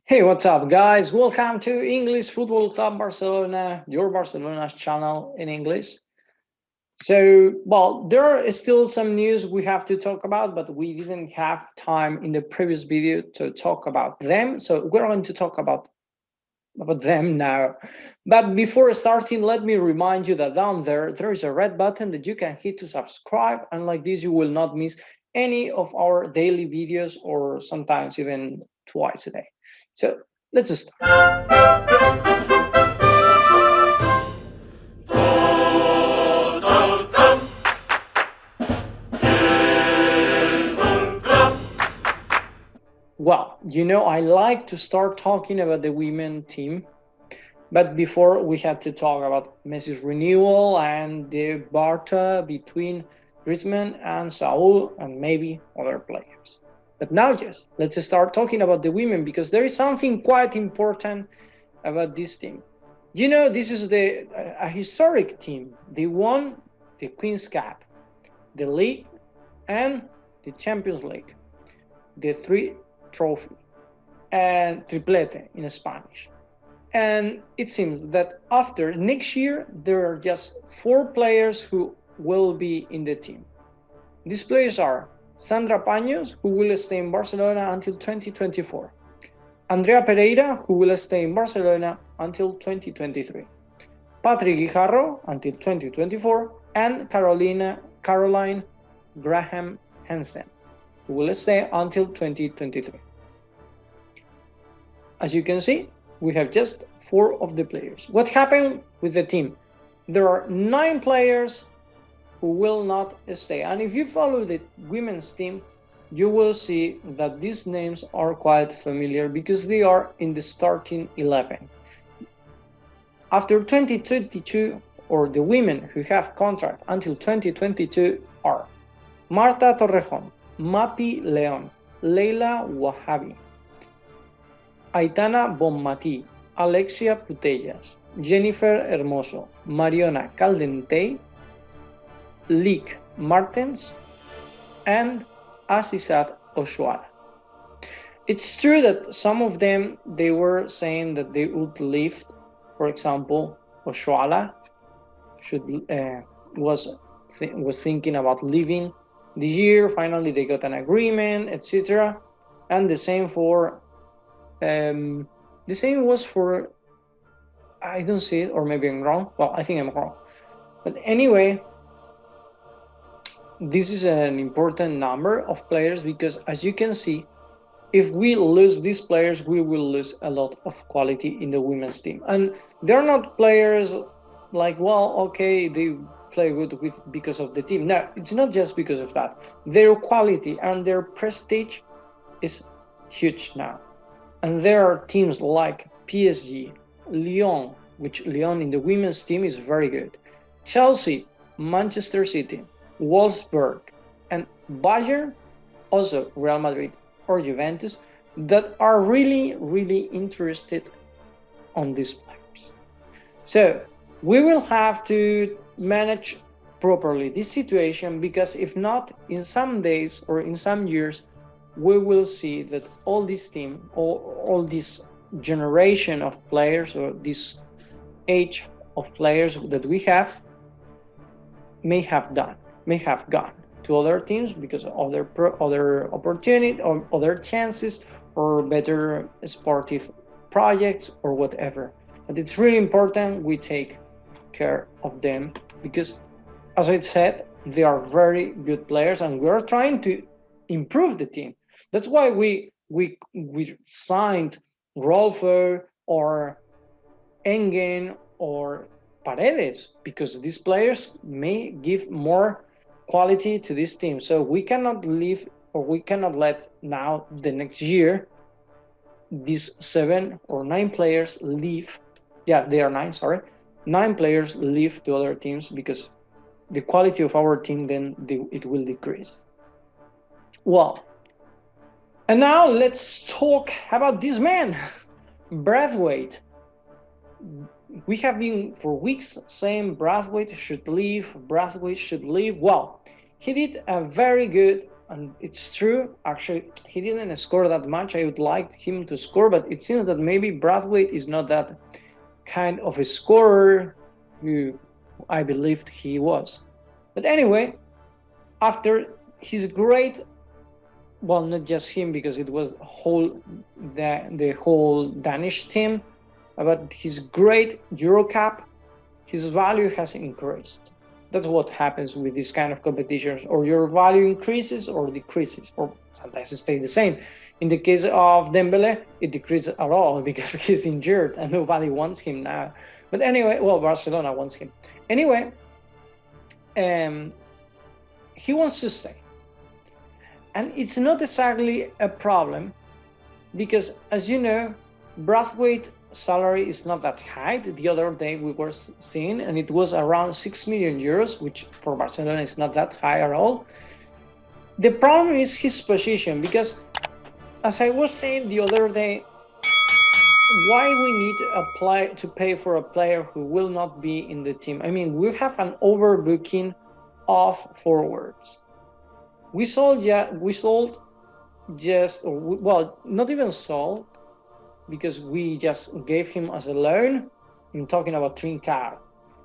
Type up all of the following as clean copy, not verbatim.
Hey, what's up, guys? Welcome to English Football Club Barcelona, your Barcelona's channel in English. There are still some news we have to talk about, but we didn't have time in the previous video to talk about them. So we're going to talk about them now. But before starting, let me remind you that down there is a red button that you can hit to subscribe. And like this, you will not miss any of our daily videos or sometimes even twice a day. So let's start. Well, I like to start talking about the women team, but before we had to talk about Messi's renewal and the barter between Griezmann and Saul and maybe other players. But now, yes, let's start talking about the women because there is something quite important about this team. This is a historic team. They won the Queen's Cup, the league, and the Champions League, the three trophy, and triplete in Spanish. And it seems that after next year, there are just 4 players who will be in the team. These players are Sandra Paños, who will stay in Barcelona until 2024. Andrea Pereira, who will stay in Barcelona until 2023. Patrick Guijarro until 2024. And Caroline Graham Hansen, who will stay until 2023. As you can see, we have just 4 of the players. What happened with the team? There are 9 players who will not stay. And if you follow the women's team, you will see that these names are quite familiar because they are in the starting 11. After 2022, or the women who have contract until 2022 are Marta Torrejón, Mapi León, Leila Wahabi, Aitana Bonmatí, Alexia Putellas, Jennifer Hermoso, Mariona Caldentey, Lick Martens, and Azizat Oshuala. It's true that some of them, they were saying that they would leave. For example, Oshuala was thinking about leaving this year. Finally, they got an agreement, etc. And the same was for, I don't see it, or maybe I'm wrong. Well, I think I'm wrong. But anyway, this is an important number of players because, as you can see, if we lose these players, we will lose a lot of quality in the women's team. And they're not players like, well, okay, they play good because of the team. No, it's not just because of that. Their quality and their prestige is huge now. And there are teams like PSG, Lyon, which Lyon in the women's team is very good, Chelsea, Manchester City, Wolfsburg, and Bayern, also Real Madrid or Juventus, that are really, really interested on these players. So we will have to manage properly this situation because if not, in some days or in some years, we will see that all this team, all this generation of players or this age of players that we have may have gone to other teams because of other opportunity or other chances or better sportive projects or whatever. But it's really important we take care of them because, as I said, they are very good players and we're trying to improve the team. That's why we signed Rolfo or Engen or Paredes, because these players may give more quality to this team. So we cannot leave, or we cannot let now the next year these 7 or 9 players leave. Yeah, they are 9, sorry. 9 players leave to other teams because the quality of our team then it will decrease. Well, and now let's talk about this man, Braithwaite. We have been for weeks saying Braithwaite should leave. Well, he did a very good and it's true. Actually, he didn't score that much. I would like him to score, but it seems that maybe Braithwaite is not that kind of a scorer who I believed he was. But anyway, after his great, well, not just him, because it was the whole Danish team, but his great Euro Cup, his value has increased. That's what happens with this kind of competitions, or your value increases or decreases, or sometimes it stays the same. In the case of Dembele, it decreases at all because he's injured and nobody wants him now. But anyway, well, Barcelona wants him. Anyway, he wants to stay. And it's not exactly a problem because, as you know, Braithwaite salary is not that high. The other day we were seeing, and it was around 6 million euros, which for Barcelona is not that high at all. The problem is his position, because as I was saying the other day, why we need to pay for a player who will not be in the team? I mean, we have an overbooking of forwards. We sold just, well, not even sold, because we just gave him as a loan. I'm talking about Trincao.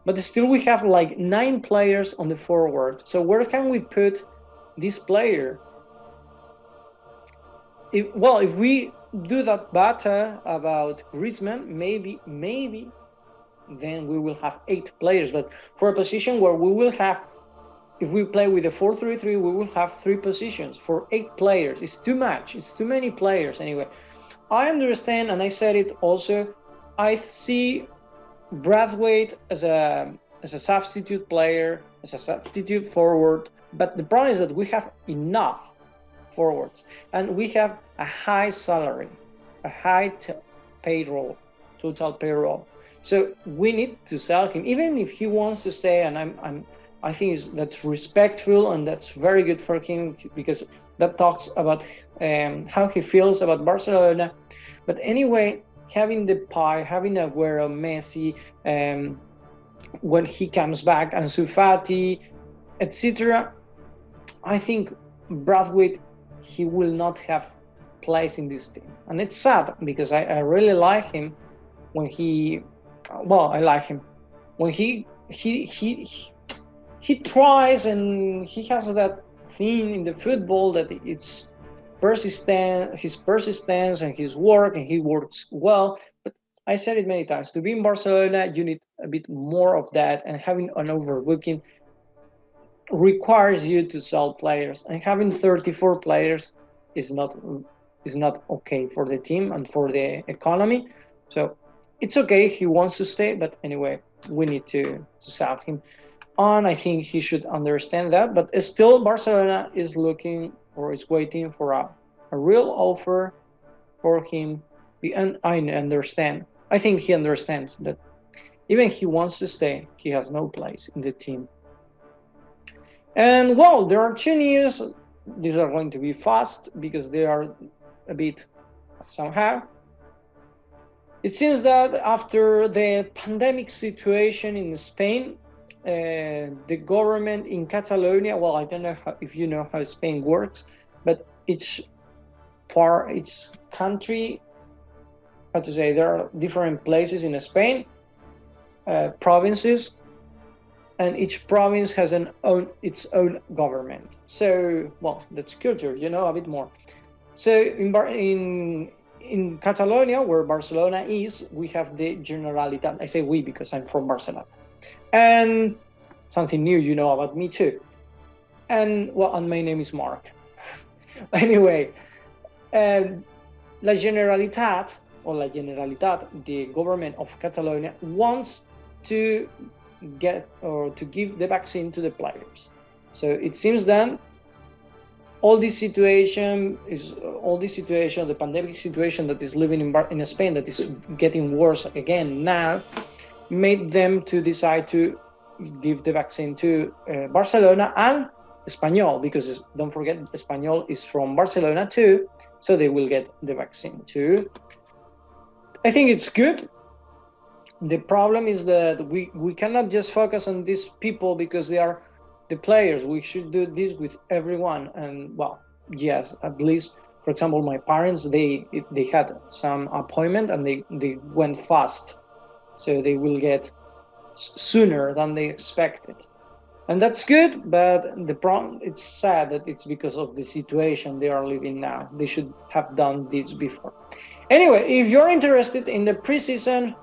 But still we have like 9 players on the forward. So where can we put this player? If we do that data about Griezmann, maybe then we will have 8 players. But for a position where we will have, if we play with a 4-3-3, we will have 3 positions for 8 players. It's too much. It's too many players anyway. I understand, and I said it also, I see Braithwaite as a substitute player, as a substitute forward, but the problem is that we have enough forwards, and we have a high salary, a high payroll, total payroll. So we need to sell him, even if he wants to stay, and I think that's respectful and that's very good for him, because that talks about how he feels about Barcelona. But anyway, having the pie, having Agüero, Messi, when he comes back, and Ansu Fati, etc., I think Braithwaite, he will not have place in this team. And it's sad, because I really like him when I like him when he tries, and he has that thing in the football that it's his persistence and his work, and he works well. But I said it many times, to be in Barcelona, you need a bit more of that, and having an overbooking requires you to sell players, and having 34 players is not okay for the team and for the economy. So it's okay, he wants to stay, but anyway, we need to sell him. And I think he should understand that. But still, Barcelona is looking, or is waiting for a real offer for him. And I understand. I think he understands that even if he wants to stay, he has no place in the team. And well, there are 2 news. These are going to be fast because they are a bit somehow. It seems that after the pandemic situation in Spain, the government in Catalonia, well, I don't know if you know how Spain works, but each country, how to say, there are different places in Spain, provinces, and each province has its own government. So, well, that's culture, you know, a bit more. So in Catalonia, where Barcelona is, we have the Generalitat. I say we because I'm from Barcelona. And something new, you know, about me too. And my name is Mark. Anyway, La Generalitat, the government of Catalonia, wants to give the vaccine to the players. So it seems that all this situation, the pandemic situation that is living in Spain, that is getting worse again now, made them to decide to give the vaccine to Barcelona and Espanyol, because don't forget, Espanyol is from Barcelona too, so they will get the vaccine too. I think it's good. The problem is that we cannot just focus on these people, because they the players. We should do this with everyone. And well, yes, at least, for example, my parents, they had some appointment and they went fast, so they will get sooner than they expected, and that's good. But the problem, it's sad that it's because of the situation they are living now. They should have done this before. Anyway, if you're interested in the preseason,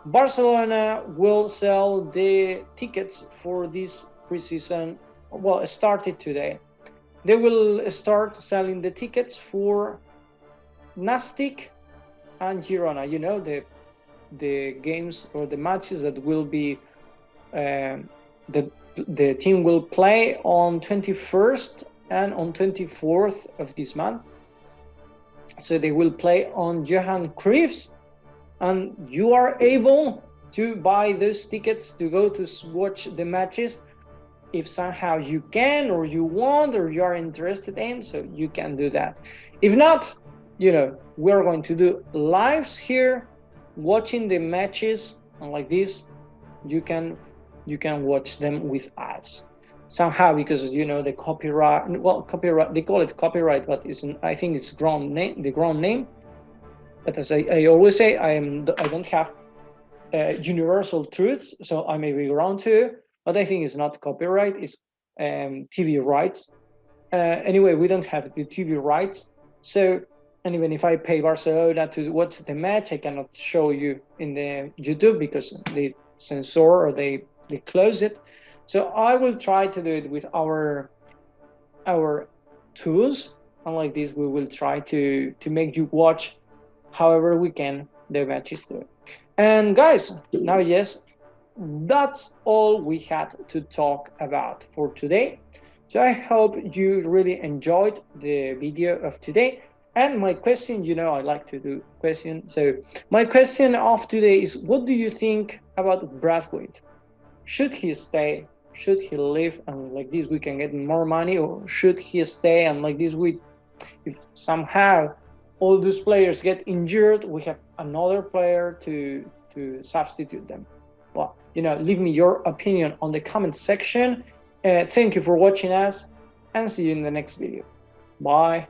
Barcelona will sell the tickets for this preseason. Well, it started today. They will start selling the tickets for Nastic and Girona. You know, the games or the matches that will be the team will play on 21st and on 24th of this month. So they will play on Johan Cruyff's, and you are able to buy those tickets to go to watch the matches if somehow you can, or you want, or you are interested in. So you can do that. If not, we're going to do lives here watching the matches, and like this you can watch them with us somehow, because the copyright, they call it copyright, but I think it's the ground name. But as I always say, I don't have universal truths, so I may be wrong too, but I think it's not copyright, it's TV rights. Anyway, we don't have the TV rights, so, and even if I pay Barcelona to watch the match, I cannot show you in the YouTube because they censor or they close it. So I will try to do it with our tools, and like this we will try to make you watch however we can the matches too. And guys, now, yes, that's all we had to talk about for today. So I hope you really enjoyed the video of today. And my question, I like to do questions. So my question of today is, what do you think about Braithwaite? Should he stay? Should he leave? And like this we can get more money, or should he stay? And like this, if somehow all those players get injured, we have another player to substitute them. Well, leave me your opinion on the comment section. Thank you for watching us, and see you in the next video. Bye.